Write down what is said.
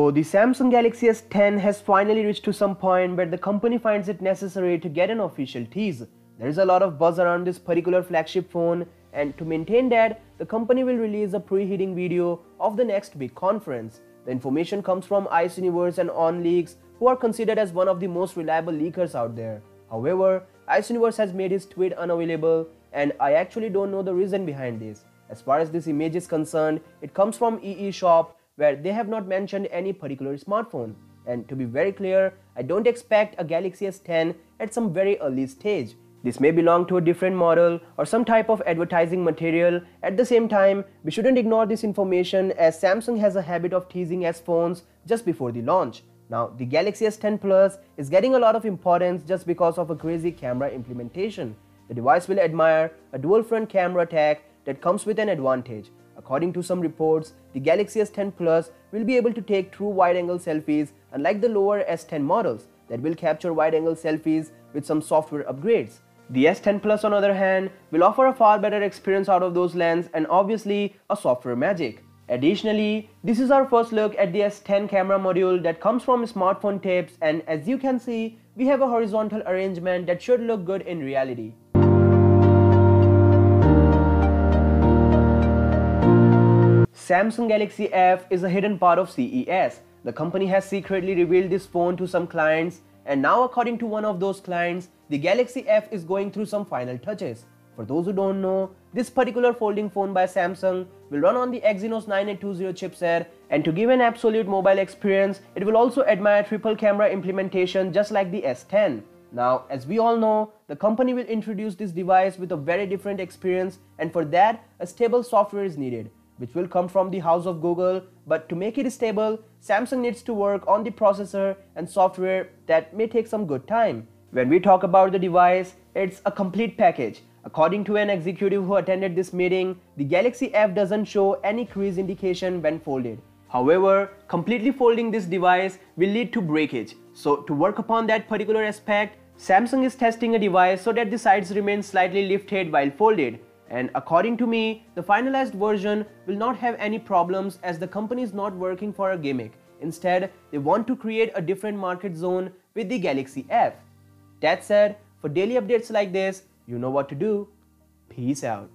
So the Samsung Galaxy S10 has finally reached to some point where the company finds it necessary to get an official tease. There is a lot of buzz around this particular flagship phone, and to maintain that, the company will release a preheating video of the next big conference. The information comes from Ice Universe and OnLeaks, who are considered as one of the most reliable leakers out there. However, Ice Universe has made his tweet unavailable, and I actually don't know the reason behind this. As far as this image is concerned, it comes from EE Shop, where they have not mentioned any particular smartphone. And to be very clear, I don't expect a Galaxy S10 at some very early stage. This may belong to a different model or some type of advertising material. At the same time, we shouldn't ignore this information as Samsung has a habit of teasing S phones just before the launch. Now, the Galaxy S10 Plus is getting a lot of importance just because of a crazy camera implementation. The device will admire a dual front camera tech that comes with an advantage. According to some reports, the Galaxy S10 Plus will be able to take true wide-angle selfies unlike the lower S10 models that will capture wide-angle selfies with some software upgrades. The S10 Plus on the other hand will offer a far better experience out of those lenses and obviously a software magic. Additionally, this is our first look at the S10 camera module that comes from smartphone tips, and as you can see, we have a horizontal arrangement that should look good in reality. Samsung Galaxy F is a hidden part of CES. The company has secretly revealed this phone to some clients, and now according to one of those clients, the Galaxy F is going through some final touches. For those who don't know, this particular folding phone by Samsung will run on the Exynos 9820 chipset, and to give an absolute mobile experience, it will also admire triple camera implementation just like the S10. Now, as we all know, the company will introduce this device with a very different experience, and for that, a stable software is needed, which will come from the house of Google. But to make it stable, Samsung needs to work on the processor and software that may take some good time. When we talk about the device, it's a complete package. According to an executive who attended this meeting, the Galaxy F doesn't show any crease indication when folded. However, completely folding this device will lead to breakage. So to work upon that particular aspect, Samsung is testing a device so that the sides remain slightly lifted while folded. And according to me, the finalized version will not have any problems as the company is not working for a gimmick. Instead, they want to create a different market zone with the Galaxy F. That said, for daily updates like this, you know what to do. Peace out.